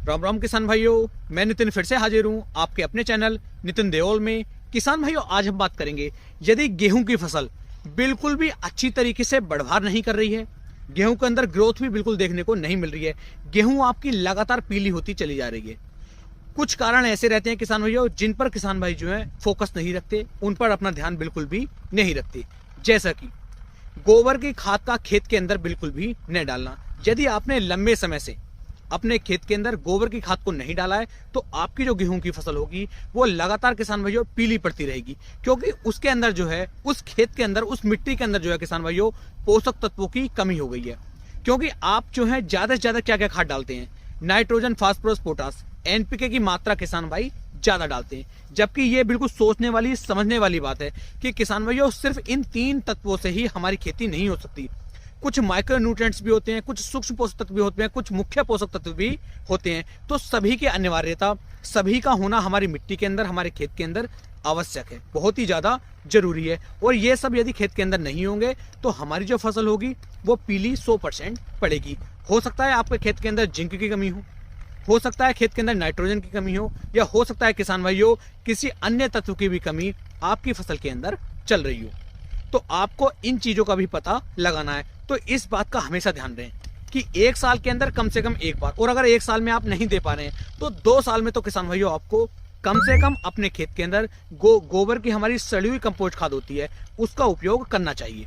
राम राम किसान भाइयों, मैं नितिन फिर से हाजिर हूँ आपके अपने चैनल नितिन देओल में। किसान भाइयों, आज हम बात करेंगे यदि गेहूं की फसल बिल्कुल भी अच्छी तरीके से बढ़वार नहीं कर रही है, गेहूं के अंदर ग्रोथ भी बिल्कुल देखने को नहीं मिल रही है, गेहूं आपकी लगातार पीली होती चली जा रही है। कुछ कारण ऐसे रहते हैं किसान भाइयों जिन पर किसान भाई जो है फोकस नहीं रखते, उन पर अपना ध्यान बिल्कुल भी नहीं रखते। जैसा कि गोबर की खाद का खेत के अंदर बिल्कुल भी न डालना। यदि आपने लंबे समय से अपने खेत के अंदर गोबर की खाद को नहीं डाला है तो आपकी जो गेहूं की फसल होगी वो लगातार किसान भाइयों पीली पड़ती रहेगी, क्योंकि उसके अंदर जो है, उस खेत के अंदर, उस मिट्टी के अंदर जो है किसान भाइयों पोषक तत्वों की कमी हो गई है। क्योंकि आप जो है ज्यादा से ज्यादा क्या क्या खाद डालते हैं, नाइट्रोजन, फास्फोरस, पोटास, एनपीके की मात्रा किसान भाई ज्यादा डालते हैं। जबकि ये बिल्कुल सोचने वाली, समझने वाली बात है कि किसान भाइयों सिर्फ इन 3 तत्वों से ही हमारी खेती नहीं हो सकती। कुछ माइक्रो न्यूट्रिएंट्स भी होते हैं, कुछ सूक्ष्म पोषक तत्व भी होते हैं, कुछ मुख्य पोषक तत्व भी होते हैं। तो सभी की अनिवार्यता, सभी का होना हमारी मिट्टी के अंदर, हमारे खेत के अंदर आवश्यक है, बहुत ही ज्यादा जरूरी है। और ये सब यदि खेत के अंदर नहीं होंगे तो हमारी जो फसल होगी वो पीली 100% पड़ेगी। हो सकता है आपके खेत के अंदर जिंक की कमी हो सकता है खेत के अंदर नाइट्रोजन की कमी या हो सकता है किसान भाइयों किसी अन्य तत्व की भी कमी आपकी फसल के अंदर चल रही हो। तो आपको इन चीजों का भी पता लगाना है। तो इस बात का हमेशा ध्यान रखें कि 1 साल के अंदर कम से कम एक बार, और अगर 1 साल में आप नहीं दे पा रहे हैं तो 2 साल में तो किसान भाइयों आपको कम से कम अपने खेत के अंदर गोबर की हमारी सड़ी हुई कंपोस्ट खाद होती है उसका उपयोग करना चाहिए।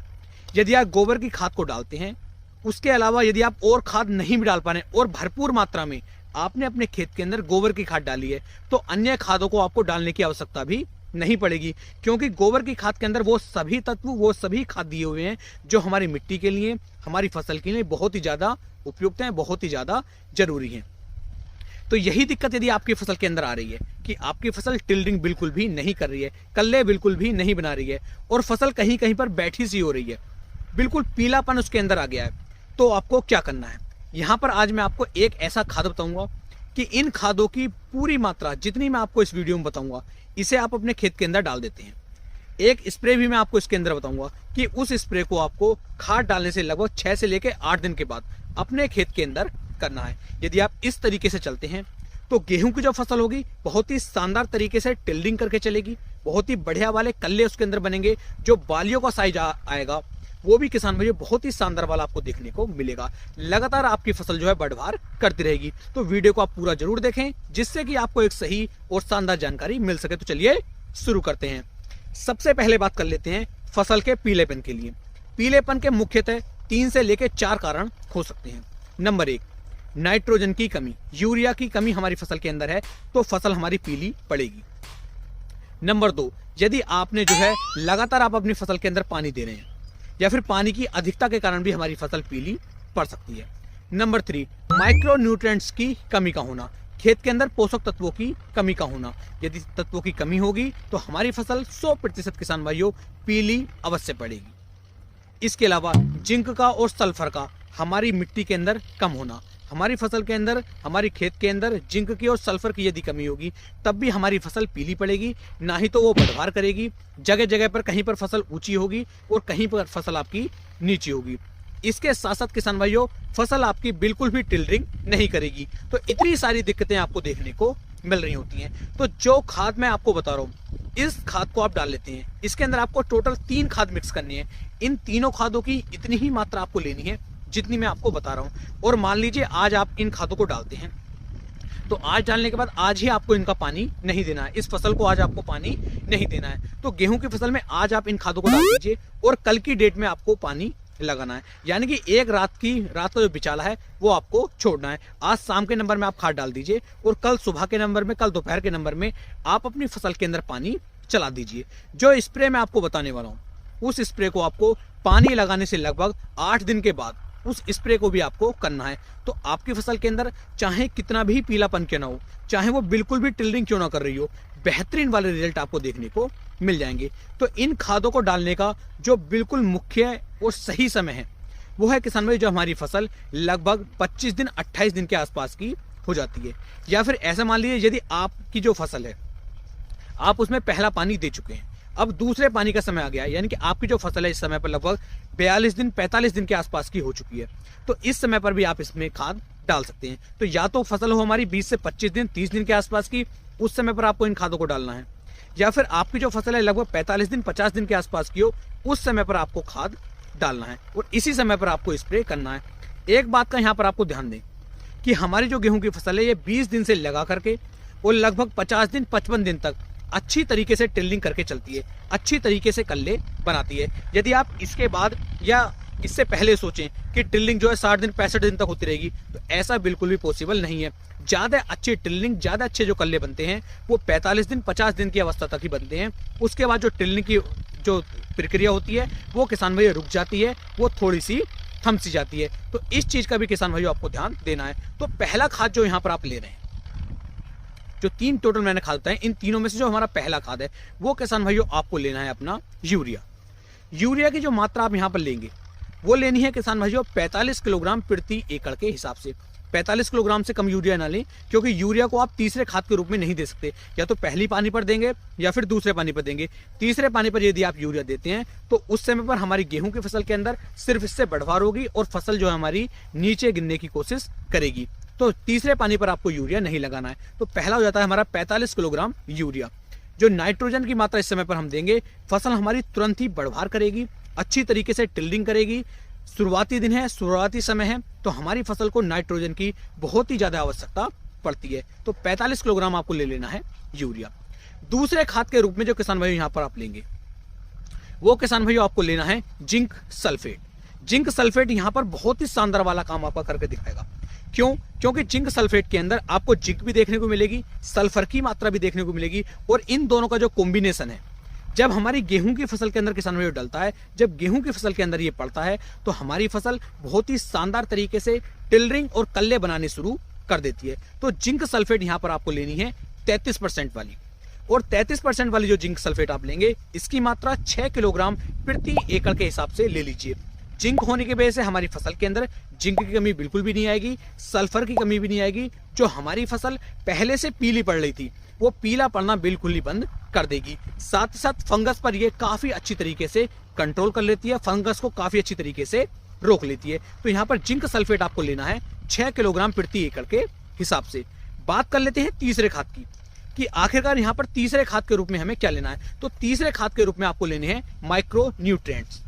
यदि आप गोबर की खाद को डालते हैं, उसके अलावा यदि आप और खाद नहीं भी डाल पा रहे हैं और भरपूर मात्रा में आपने अपने खेत के अंदर गोबर की खाद डाली है, तो अन्य खादों को आपको डालने की आवश्यकता भी नहीं पड़ेगी। क्योंकि गोबर की खाद के अंदर वो सभी तत्व, वो सभी खाद दिए हुए हैं जो हमारी मिट्टी के लिए, हमारी फसल के लिए बहुत ही ज्यादा उपयुक्त हैं, बहुत ही ज्यादा जरूरी हैं। तो यही दिक्कत यदि आपकी फसल के अंदर आ रही है कि आपकी फसल टिल्डिंग बिल्कुल भी नहीं कर रही है, कल्ले बिल्कुल भी नहीं बना रही है और फसल कहीं कहीं पर बैठी सी हो रही है, बिल्कुल पीलापन उसके अंदर आ गया है, तो आपको क्या करना है। यहाँ पर आज मैं आपको एक ऐसा खाद बताऊंगा कि इन खादों की पूरी मात्रा जितनी मैं आपको इस वीडियो में बताऊंगा, इसे आप अपने खेत के अंदर डाल देते हैं। एक स्प्रे भी मैं आपको इसके अंदर बताऊंगा कि उस स्प्रे को आपको खाद डालने से लगभग 6 से लेकर 8 दिन के बाद अपने खेत के अंदर करना है। यदि आप इस तरीके से चलते हैं तो गेहूं की जो फसल होगी बहुत ही शानदार तरीके से टिल्डिंग करके चलेगी, बहुत ही बढ़िया वाले कल्ले उसके अंदर बनेंगे, जो बालियों का साइज आएगा वो भी किसान भाइयों बहुत ही शानदार वाला आपको देखने को मिलेगा। लगातार आपकी फसल जो है बढ़वार करती रहेगी। तो वीडियो को आप पूरा जरूर देखें जिससे कि आपको एक सही और शानदार जानकारी मिल सके। तो चलिए शुरू करते हैं। सबसे पहले बात कर लेते हैं फसल के पीलेपन के लिए। पीलेपन के मुख्यतः 3 से लेकर 4 कारण हो सकते हैं। नंबर 1, नाइट्रोजन की कमी, यूरिया की कमी हमारी फसल के अंदर है तो फसल हमारी पीली पड़ेगी। नंबर 2, यदि आपने जो है लगातार आप अपनी फसल के अंदर पानी दे रहे हैं या फिर पानी की अधिकता के कारण भी हमारी फसल पीली पड़ सकती है। नंबर 3, माइक्रो न्यूट्रिएंट्स की कमी का होना, खेत के अंदर पोषक तत्वों की कमी का होना। यदि तत्वों की कमी होगी तो हमारी फसल 100% किसान भाइयों पीली अवश्य पड़ेगी। इसके अलावा जिंक का और सल्फर का हमारी मिट्टी के अंदर कम होना, हमारी फसल के अंदर, हमारी खेत के अंदर जिंक की और सल्फर की यदि कमी होगी तब भी हमारी फसल पीली पड़ेगी, ना ही तो वो बढ़वार करेगी। जगह जगह पर कहीं पर फसल ऊंची होगी और कहीं पर फसल आपकी नीची होगी। इसके साथ साथ किसान भाइयों फसल आपकी बिल्कुल भी टिल्डिंग नहीं करेगी। तो इतनी सारी दिक्कतें आपको देखने को मिल रही होती हैं। तो जो खाद मैं आपको बता रहा हूँ, इस खाद को आप डाल लेते हैं। इसके अंदर आपको टोटल 3 खाद मिक्स करनी है। इन तीनों खादों की इतनी ही मात्रा आपको लेनी है जितनी मैं आपको बता रहा हूं। और मान लीजिए आज आप इन खादों को डालते हैं तो आज डालने के बाद आज ही आपको इनका पानी नहीं देना है, इस फसल को आज आपको पानी नहीं देना है। तो गेहूं की फसल में आज आप इन खादों को डाल दीजिए और कल की डेट में आपको पानी लगाना है। यानी कि एक रात का जो बिचाला है वो आपको छोड़ना है। आज शाम के नंबर में आप खाद डाल दीजिए और कल सुबह के नंबर में, कल दोपहर के नंबर में आप अपनी फसल के अंदर पानी चला दीजिए। जो स्प्रे मैं आपको बताने वाला हूँ उस स्प्रे को आपको पानी लगाने से लगभग 8 दिन के बाद उस स्प्रे को भी आपको करना है। तो आपकी फसल के अंदर चाहे कितना भी पीलापन क्यों ना हो, चाहे वो बिल्कुल भी टिल्डिंग क्यों ना कर रही हो, बेहतरीन वाले रिजल्ट आपको देखने को मिल जाएंगे। तो इन खादों को डालने का जो बिल्कुल मुख्य और सही समय है वो है किसान भाई जो हमारी फसल लगभग 25 दिन 28 दिन के आसपास की हो जाती है। या फिर ऐसा मान लीजिए यदि आपकी जो फसल है आप उसमें पहला पानी दे चुके हैं, अब दूसरे पानी का समय आ गया, यानी कि आपकी जो फसल है इस समय पर लगभग 42 दिन 45 दिन के आसपास की हो चुकी है, तो इस समय पर भी आप इसमें खाद डाल सकते हैं। तो या तो फसल हो हमारी 20 से 25 दिन 30 दिन के आसपास की, उस समय पर आपको इन खादों को डालना है, या फिर आपकी जो फसल है लगभग 45 दिन 50 दिन के आसपास की हो, उस समय पर आपको खाद डालना है और इसी समय पर आपको स्प्रे करना है। एक बात का यहाँ पर आपको ध्यान दें कि हमारी जो गेहूं की फसल है ये 20 दिन से लगा करके और लगभग 50 दिन 55 दिन तक अच्छी तरीके से टिल्लिंग करके चलती है, अच्छी तरीके से कल्ले बनाती है। यदि आप इसके बाद या इससे पहले सोचें कि टिल्लिंग जो है 60 दिन 65 दिन तक होती रहेगी, तो ऐसा बिल्कुल भी पॉसिबल नहीं है। ज़्यादा अच्छी टिल्लिंग, ज़्यादा अच्छे जो कल्ले बनते हैं वो 45 दिन 50 दिन की अवस्था तक ही बनते हैं। उसके बाद जो टिल्लिंग की जो प्रक्रिया होती है वो किसान भाई रुक जाती है, वो थोड़ी सी थम सी जाती है। तो इस चीज़ का भी किसान भाइयों आपको ध्यान देना है। तो पहला खाद जो यहाँ पर आप ले रहे हैं, जो 3 टोटल मैंने खाद बताए, इन तीनों में से जो हमारा पहला खाद है वो किसान भाइयों आपको लेना है अपना यूरिया। यूरिया की जो मात्रा आप यहाँ पर लेंगे वो लेनी है किसान भाइयों 45 किलोग्राम प्रति एकड़ के हिसाब से। 45 किलोग्राम से कम यूरिया ना लें, क्योंकि यूरिया को आप तीसरे खाद के रूप में नहीं दे सकते, या तो पहली पानी पर देंगे या फिर दूसरे पानी पर देंगे। तीसरे पानी पर यदि आप यूरिया देते हैं तो उस समय पर हमारी गेहूं की फसल के अंदर सिर्फ इससे बढ़वार होगी और फसल जो है हमारी नीचे गिरने की कोशिश करेगी। तो तीसरे पानी पर आपको यूरिया नहीं लगाना है। तो पहला हो जाता है हमारा 45 किलोग्राम यूरिया। जो नाइट्रोजन की मात्रा इस समय पर हम देंगे, फसल हमारी तुरंत ही बढ़वार करेगी, अच्छी तरीके से टिल्डिंग करेगी। शुरुआती दिन है, शुरुआती समय है, तो हमारी फसल को नाइट्रोजन की बहुत ही ज्यादा आवश्यकता पड़ती है। तो 45 किलोग्राम आपको ले लेना है यूरिया। दूसरे खाद के रूप में जो किसान भाइयों यहाँ पर आप लेंगे वो किसान भाइयों आपको लेना है जिंक सल्फेट। जिंक सल्फेट यहाँ पर बहुत ही शानदार वाला काम आपका करके दिखाएगा। क्यों? क्योंकि जिंक सल्फेट के अंदर आपको जिंक भी देखने को मिलेगी, सल्फर की मात्रा भी देखने को मिलेगी, और इन दोनों का जो कॉम्बिनेशन है जब हमारी गेहूं की फसल के अंदर किसान भाइयों डलता है, जब गेहूं की फसल के अंदर ये पड़ता है, तो हमारी फसल बहुत ही शानदार तरीके से टिल्डरिंग और कल्ले बनाने शुरू कर देती है। तो जिंक सल्फेट यहाँ पर आपको लेनी है 33% वाली, और 33% वाली जो जिंक सल्फेट आप लेंगे इसकी मात्रा 6 किलोग्राम प्रति एकड़ के हिसाब से ले लीजिए। जिंक होने की वजह से हमारी फसल के अंदर जिंक की कमी बिल्कुल भी नहीं आएगी, सल्फर की कमी भी नहीं आएगी। जो हमारी फसल पहले से पीली पड़ रही थी वो पीला पड़ना बिल्कुल ही बंद कर देगी। साथ ही साथ फंगस पर ये काफी अच्छी तरीके से कंट्रोल कर लेती है, फंगस को काफी अच्छी तरीके से रोक लेती है। तो यहाँ पर जिंक सल्फेट आपको लेना है 6 किलोग्राम प्रति एकड़ के हिसाब से। बात कर लेते हैं तीसरे खाद की कि आखिरकार यहाँ पर तीसरे खाद के रूप में हमें क्या लेना है। तो तीसरे खाद के रूप में आपको लेने हैं माइक्रो न्यूट्रिएंट्स।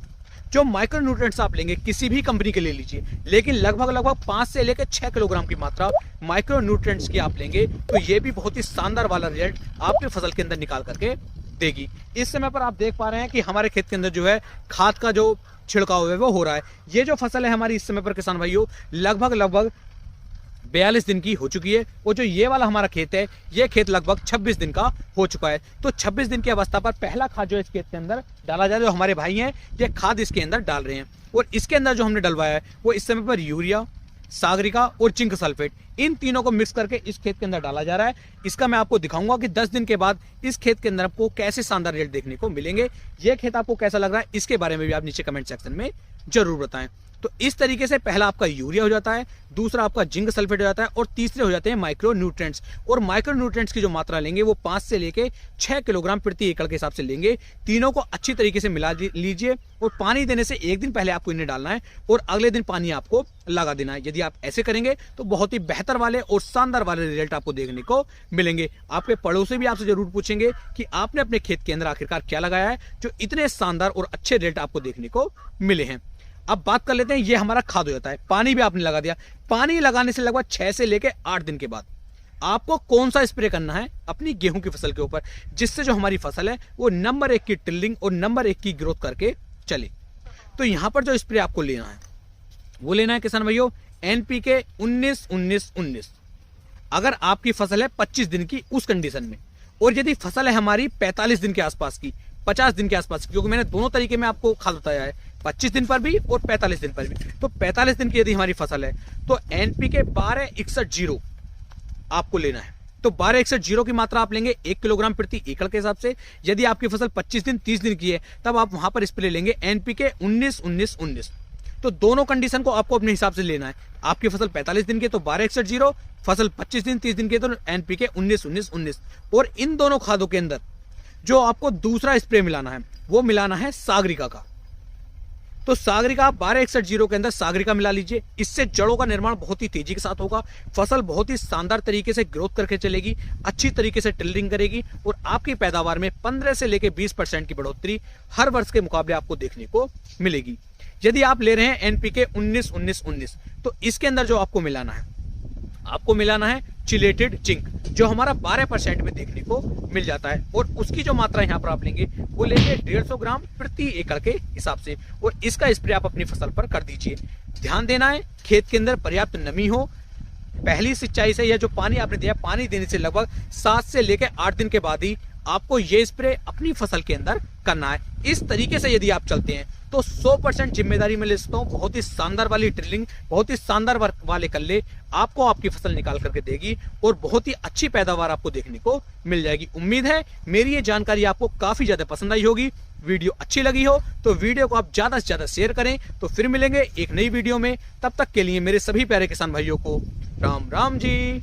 जो माइक्रो न्यूट्रिएंट्स आप लेंगे किसी भी कंपनी के ले लीजिए, लेकिन लगभग 5 से लेकर 6 किलोग्राम की मात्रा माइक्रो न्यूट्रिएंट्स की आप लेंगे तो ये भी बहुत ही शानदार वाला रिजल्ट आपके फसल के अंदर निकाल करके देगी। इस समय पर आप देख पा रहे हैं कि हमारे खेत के अंदर जो है खाद का जो छिड़काव है वो हो रहा है। ये जो फसल है हमारी इस समय पर किसान भाइयों लगभग 42 दिन की हो चुकी है, और जो ये वाला हमारा खेत है ये खेत लगभग 26 दिन का हो चुका है। तो 26 दिन की अवस्था पर पहला खाद जो इस खेत के अंदर डाला जाए, जो हमारे भाई हैं ये खाद इसके अंदर डाल रहे हैं, और इसके अंदर जो हमने डलवाया है वो इस समय पर यूरिया, सागरिका और जिंक सल्फेट, इन तीनों को मिक्स करके इस खेत के अंदर डाला जा रहा है। इसका मैं आपको दिखाऊंगा कि 10 दिन के बाद इस खेत के अंदर आपको कैसे शानदार रिजल्ट देखने को मिलेंगे। ये खेत आपको कैसा लग रहा है इसके बारे में भी आप नीचे कमेंट सेक्शन में जरूर बताएं। तो इस तरीके से पहला आपका यूरिया हो जाता है, दूसरा आपका जिंक सल्फेट हो जाता है, और तीसरे हो जाते हैं माइक्रो न्यूट्रिएंट्स। और माइक्रो न्यूट्रिएंट्स की जो मात्रा लेंगे वो 5 से लेके 6 किलोग्राम प्रति एकड़ के हिसाब से लेंगे। तीनों को अच्छी तरीके से मिला लीजिए, और पानी देने से एक दिन पहले आपको इन्हें डालना है और अगले दिन पानी आपको लगा देना है। यदि आप ऐसे करेंगे तो बहुत ही बेहतर वाले और शानदार वाले रिजल्ट आपको देखने को मिलेंगे। आपके पड़ोसी भी आपसे जरूर पूछेंगे कि आपने अपने खेत के अंदर आखिरकार क्या लगाया है जो इतने शानदार और अच्छे रिजल्ट आपको देखने को मिले हैं। अब बात कर लेते हैं, ये हमारा खाद हो जाता है, पानी भी आपने लगा दिया। पानी लगाने से लगभग 6 से लेकर 8 दिन के बाद आपको कौन सा स्प्रे करना है अपनी गेहूं की फसल के ऊपर, जिससे जो हमारी फसल है वो नंबर 1 की टिल्डिंग और नंबर 1 की ग्रोथ करके चले। तो यहां पर जो स्प्रे आपको लेना है वो लेना है किसान भाइयों NPK 19-19-19। अगर आपकी फसल है 25 दिन की उस कंडीशन में, और यदि फसल है हमारी 45 दिन के आसपास की, 50 दिन के आसपास की, क्योंकि मैंने दोनों तरीके में आपको खाद बताया है, 25 दिन पर भी और 45 दिन पर भी। तो 45 दिन की यदि हमारी फसल है तो NPK 12-61-0 आपको लेना है। तो 12-61-0 की मात्रा आप लेंगे 1 किलोग्राम प्रति एकड़ के हिसाब से। यदि आपकी फसल 25 दिन 30 दिन की है तब आप वहां पर स्प्रे लेंगे NPK 19-19-19। तो दोनों कंडीशन को आपको अपने हिसाब से लेना है। आपकी फसल 45 दिन की तो 12-61-0, फसल 25 दिन 30 दिन की तो NPK 19-19-19। और इन दोनों खादों के अंदर जो आपको दूसरा स्प्रे मिलाना है वो मिलाना है सागरिका का। तो सागरिका 1261 के अंदर सागरिका मिला लीजिए। इससे जड़ों का निर्माण बहुत ही तेजी के साथ होगा, फसल बहुत ही शानदार तरीके से ग्रोथ करके चलेगी, अच्छी तरीके से टिलरिंग करेगी और आपकी पैदावार में 15 से लेकर 20% की बढ़ोतरी हर वर्ष के मुकाबले आपको देखने को मिलेगी। यदि आप ले रहे हैं एनपीके 19-19-19 तो इसके अंदर जो आपको मिलाना है चिलेटेड जिंक, जो हमारा 12% में देखने को मिल जाता है और उसकी जो मात्रा यहाँ पर आप लेंगे वो लेंगे 150 ग्राम प्रति एकड़ के हिसाब से और इसका स्प्रे आप अपनी फसल पर कर दीजिए। ध्यान देना है खेत के अंदर पर्याप्त नमी हो। पहली सिंचाई से या जो पानी आपने दिया, पानी देने से लगभग 7 से लेकर 8 दिन के बाद ही आपको ये स्प्रे अपनी फसल के अंदर करना है। इस तरीके से यदि आप चलते हैं तो 100% जिम्मेदारी में ले सकता हूँ, बहुत ही शानदार वाली ड्रिलिंग, बहुत ही शानदार वाले कल्ले आपको आपकी फसल निकाल करके देगी और बहुत ही अच्छी पैदावार आपको देखने को मिल जाएगी। उम्मीद है मेरी ये जानकारी आपको काफी ज्यादा पसंद आई होगी। वीडियो अच्छी लगी हो तो वीडियो को आप ज्यादा से ज्यादा शेयर करें। तो फिर मिलेंगे एक नई वीडियो में, तब तक के लिए मेरे सभी प्यारे किसान भाइयों को राम राम जी।